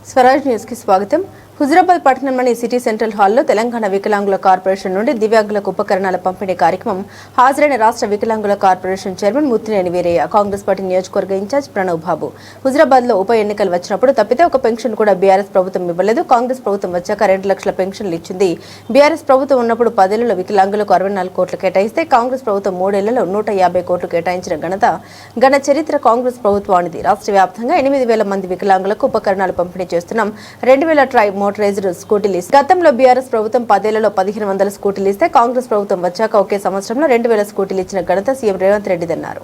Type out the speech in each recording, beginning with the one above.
Swaraj news కి స్వాగతం. హుజరాబాద్ పట్టణంలోని సిటీ సెంట్రల్ హాల్లో తెలంగాణ వికలాంగుల కార్పొరేషన్ నుండి దివ్యాంగులకు ఉపకరణాల పంపిణీ కార్యక్రమం హాజరైన రాష్ట్ర వికలాంగుల corporation chairman Muttineni Veerayya, Congress party నియోజకవర్గ ఇన్ఛార్జ్ ప్రణవ్ బాబు. హుజరాబాద్ లో ఉప ఎన్నికలు వచ్చినప్పుడు తప్పితే ఒక పెన్షన్ కూడా బీఆర్ఎస్ ప్రభుత్వం ఇవ్వలేదు. కాంగ్రెస్ ప్రభుత్వం వచ్చాక 2 లక్షల పెన్షన్లు ఇచ్చింది. బీఆర్ఎస్ ప్రభుత్వం ఉన్నప్పుడు 10 ఏళ్లలో వికలాంగులకు 64 కోట్లు కేటాయిస్తే కాంగ్రెస్ ప్రభుత్వం 3 ఏళ్లలో 150 కోట్లు కేటాయించిన ఘన చరిత్ర కాంగ్రెస్ ప్రభుత్వానిది. రాష్ట్ర వ్యాప్తంగా 8,000 మంది వికలాంగులకు ఉపకరణాలు పంపిణీ చేస్తున్నాం. 2,000 ట్రై మోటరైజ్డ్ స్కూటీలు గతంలో బీఆర్ఎస్ ప్రభుత్వం 10 ఏళ్లలో 1,500 స్కూటీలు ఇస్తే కాంగ్రెస్ ప్రభుత్వం వచ్చాక ఒకే సంవత్సరంలో 2,000 స్కూటీలు ఇచ్చిన ఘనత సీఎం రేవంత్ రెడ్డిదన్నారు.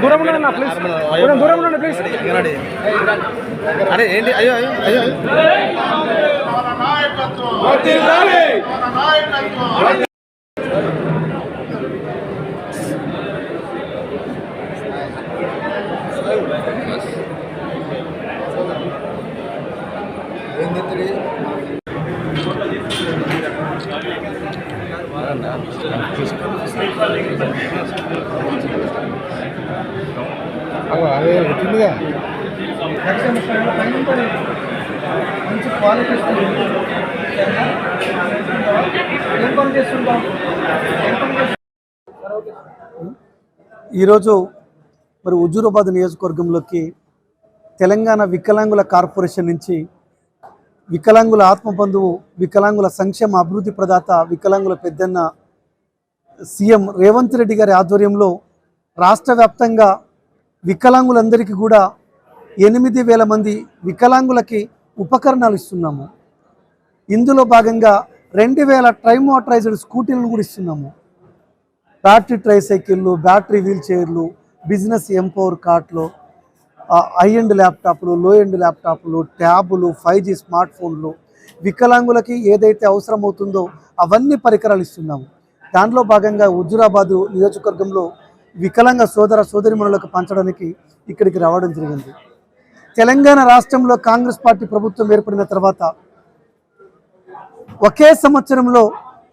దూరం ఉండండి ప్లీజ్, దూరం ఉండండి ప్లీజ్. అరే ఏంటి, అయ్యో అయ్యో అయ్యో అదే వచ్చిందిగా మంచి క్వాలిటీ ఈరోజు మరి హుజూరాబాద్ నియోజకవర్గంలోకి తెలంగాణ వికలాంగుల కార్పొరేషన్ నుంచి వికలాంగుల ఆత్మబంధువు, వికలాంగుల సంక్షేమ అభివృద్ధి ప్రదాత, వికలాంగుల పెద్దన్న సీఎం రేవంత్ రెడ్డి గారి ఆధ్వర్యంలో రాష్ట్ర వ్యాప్తంగా వికలాంగులందరికీ కూడా 8,000 మంది వికలాంగులకి ఉపకరణాలు ఇస్తున్నాము. ఇందులో భాగంగా 2,000 ట్రై మోటరైజ్డ్ స్కూటీలను కూడా ఇస్తున్నాము. బ్యాటరీ ట్రైసైకిళ్ళు, బ్యాటరీ వీల్ చైర్లు, బిజినెస్ ఎంపవర్ కార్ట్లు, హై ఎండ్ ల్యాప్టాప్లు, లో ఎండ్ ల్యాప్టాప్లు, ట్యాబులు, 5G స్మార్ట్ ఫోన్లు, వికలాంగులకి ఏదైతే అవసరమవుతుందో అవన్నీ పరికరాలు ఇస్తున్నాము. దాంట్లో భాగంగా హుజూరాబాద్ నియోజకవర్గంలో వికలాంగ సోదర సోదరిమణులకు పంచడానికి ఇక్కడికి రావడం జరిగింది. తెలంగాణ రాష్ట్రంలో కాంగ్రెస్ పార్టీ ప్రభుత్వం ఏర్పడిన తర్వాత ఒకే సంవత్సరంలో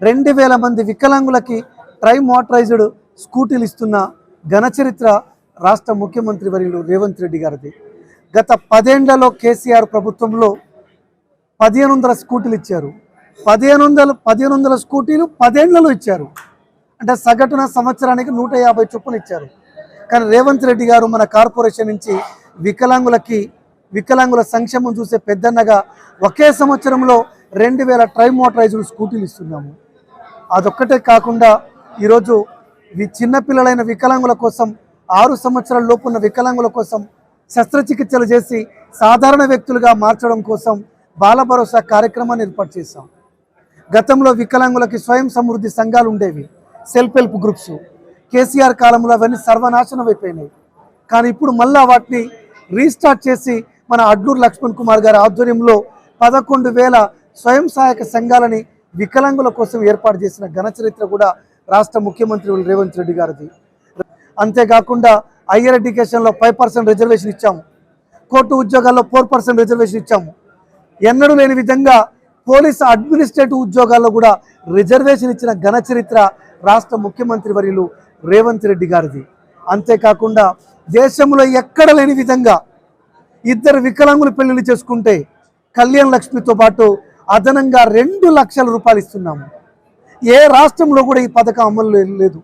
2,000 మంది వికలాంగులకి ట్రై మోటరైజ్డ్ స్కూటీలు ఇస్తున్న ఘన చరిత్ర రాష్ట్ర ముఖ్యమంత్రి వర్యులు రేవంత్ రెడ్డి గారిది. గత 10 ఏళ్లలో కేసీఆర్ ప్రభుత్వంలో 1,500 స్కూటీలు ఇచ్చారు. 1,500 స్కూటీలు 10 ఏళ్లలో ఇచ్చారు. అంటే సగటున సంవత్సరానికి 150 చొప్పున ఇచ్చారు. కానీ రేవంత్ రెడ్డి గారు మన కార్పొరేషన్ నుంచి వికలాంగుల సంక్షేమం చూసే పెద్దన్నగా ఒకే సంవత్సరంలో 2,000 ట్రై మోటరైజ్డ్ స్కూటీలు ఇస్తున్నాము. అదొక్కటే కాకుండా ఈరోజు చిన్నపిల్లలైన వికలాంగుల కోసం, 6 సంవత్సరాల లోపు ఉన్న వికలాంగుల కోసం శస్త్రచికిత్సలు చేసి సాధారణ వ్యక్తులుగా మార్చడం కోసం బాల భరోసా కార్యక్రమాన్ని ఏర్పాటు చేశాం. గతంలో వికలాంగులకి స్వయం సమృద్ధి సంఘాలు ఉండేవి, సెల్ఫ్ హెల్ప్ గ్రూప్స్. కేసీఆర్ కాలంలో అవన్నీ సర్వనాశనం అయిపోయినాయి. కానీ ఇప్పుడు మళ్ళా వాటిని రీస్టార్ట్ చేసి మన అడ్లూరు లక్ష్మణ్ కుమార్ గారి ఆధ్వర్యంలో 11,000 స్వయం సహాయక సంఘాలని వికలాంగుల కోసం ఏర్పాటు చేసిన ఘన చరిత్ర కూడా రాష్ట్ర ముఖ్యమంత్రి రేవంత్ రెడ్డి గారిది. అంతేకాకుండా హైయర్ ఎడ్యుకేషన్లో 5% రిజర్వేషన్ ఇచ్చాము. కోర్టు ఉద్యోగాల్లో 4% రిజర్వేషన్ ఇచ్చాము. ఎన్నడూ లేని విధంగా పోలీస్ అడ్మినిస్ట్రేటివ్ ఉద్యోగాల్లో కూడా రిజర్వేషన్ ఇచ్చిన ఘన చరిత్ర రాష్ట్ర ముఖ్యమంత్రి వర్యులు రేవంత్ రెడ్డి గారిది. అంతేకాకుండా దేశంలో ఎక్కడ లేని విధంగా 2 వికలాంగులు పెళ్లిళ్ళు చేసుకుంటే కళ్యాణ లక్ష్మితో పాటు అదనంగా 2 లక్షల రూపాయలు ఇస్తున్నాము. ఏ రాష్ట్రంలో కూడా ఈ పథకం అమలు లేదు.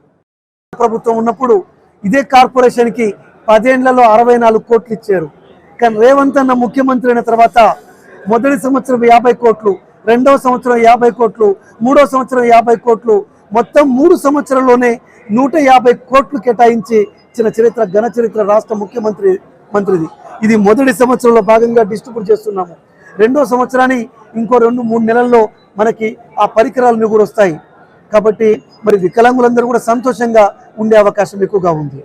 ప్రభుత్వం ఉన్నప్పుడు ఇదే కార్పొరేషన్కి 10 ఏళ్లలో 64 కోట్లు ఇచ్చారు. కానీ రేవంత్ అన్న ముఖ్యమంత్రి అయిన తర్వాత మొదటి సంవత్సరం 50 కోట్లు, 2వ సంవత్సరం 50 కోట్లు, 3వ సంవత్సరం 50 కోట్లు, మొత్తం 3 సంవత్సరాల్లోనే 150 కోట్లు కేటాయించి ఇచ్చిన చరిత్ర ఘన చరిత్ర రాష్ట్ర ముఖ్యమంత్రిది. ఇది మొదటి సంవత్సరంలో భాగంగా డిస్ట్రిబ్యూట్ చేస్తున్నాము. 2వ సంవత్సరాన్ని ఇంకో 2-3 నెలల్లో మనకి ఆ పరికరాలు కూడా వస్తాయి. కాబట్టి మరి వికలాంగులందరూ కూడా సంతోషంగా ఉండే అవకాశం ఎక్కువగా ఉంది.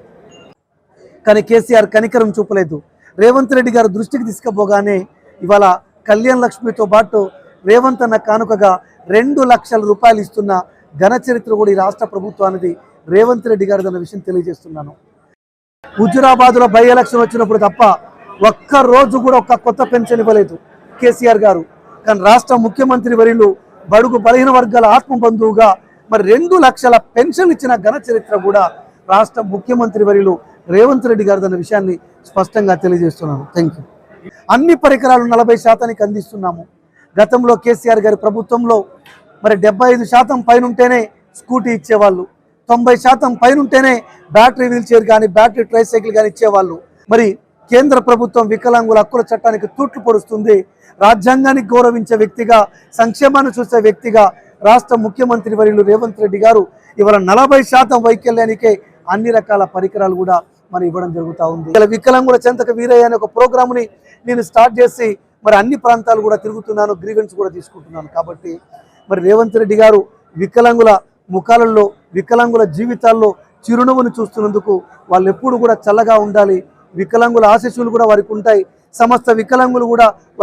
కానీ కేసీఆర్ కనికరం చూపలేదు. రేవంత్ రెడ్డి గారు దృష్టికి తీసుకుపోగానే ఇవాళ కళ్యాణ లక్ష్మితో పాటు రేవంత్ అన్న కానుకగా 2 లక్షల రూపాయలు ఇస్తున్న ఘన చరిత్ర కూడా ఈ రాష్ట్ర ప్రభుత్వానికి రేవంత్ రెడ్డి గారి అన్న విషయం తెలియజేస్తున్నాను. హుజూరాబాద్లో బై ఎలక్షన్ వచ్చినప్పుడు తప్ప ఒక్క రోజు కూడా ఒక్క కొత్త పెన్షన్ ఇవ్వలేదు కేసీఆర్ గారు. కానీ రాష్ట్ర ముఖ్యమంత్రి వర్యులు బడుగు బలహీన వర్గాల ఆత్మ బంధువుగా మరి 2 లక్షల పెన్షన్ ఇచ్చిన ఘన చరిత్ర కూడా రాష్ట్ర ముఖ్యమంత్రి వర్యులు రేవంత్ రెడ్డి గారు అన్న విషయాన్ని స్పష్టంగా తెలియజేస్తున్నాను. Thank you. అన్ని పరికరాలు 40% అందిస్తున్నాము. గతంలో కేసీఆర్ గారి ప్రభుత్వంలో మరి 75% పైన ఉంటేనే స్కూటీ ఇచ్చేవాళ్ళు, 90% పైన ఉంటేనే బ్యాటరీ వీల్ చైర్ కానీ బ్యాటరీ ట్రైసైకిల్ కానీ ఇచ్చేవాళ్ళు. మరి కేంద్ర ప్రభుత్వం వికలాంగుల హక్కుల చట్టానికి తూట్లు పొడుస్తుంది. రాజ్యాంగాన్ని గౌరవించే వ్యక్తిగా, సంక్షేమాన్ని చూసే వ్యక్తిగా రాష్ట్ర ముఖ్యమంత్రి వర్యులు రేవంత్ రెడ్డి గారు ఇవాళ 40% వైకల్యానికే అన్ని రకాల పరికరాలు కూడా మరి ఇవ్వడం జరుగుతూ ఉంది. ఇలా వికలాంగుల చెంతక వీరయ్య అనే ఒక ప్రోగ్రామ్ని నేను స్టార్ట్ చేసి మరి అన్ని ప్రాంతాలు కూడా తిరుగుతున్నాను, గ్రీవెన్స్ కూడా తీసుకుంటున్నాను. కాబట్టి మరి రేవంత్ రెడ్డి గారు వికలాంగుల ముఖాలలో, వికలాంగుల జీవితాల్లో చిరునవ్వును చూస్తున్నందుకు వాళ్ళు ఎప్పుడు కూడా చల్లగా ఉండాలి. వికలాంగుల ఆశీస్సులు కూడా వారికి ఉంటాయి. సమస్త వికలాంగులు కూడా వారి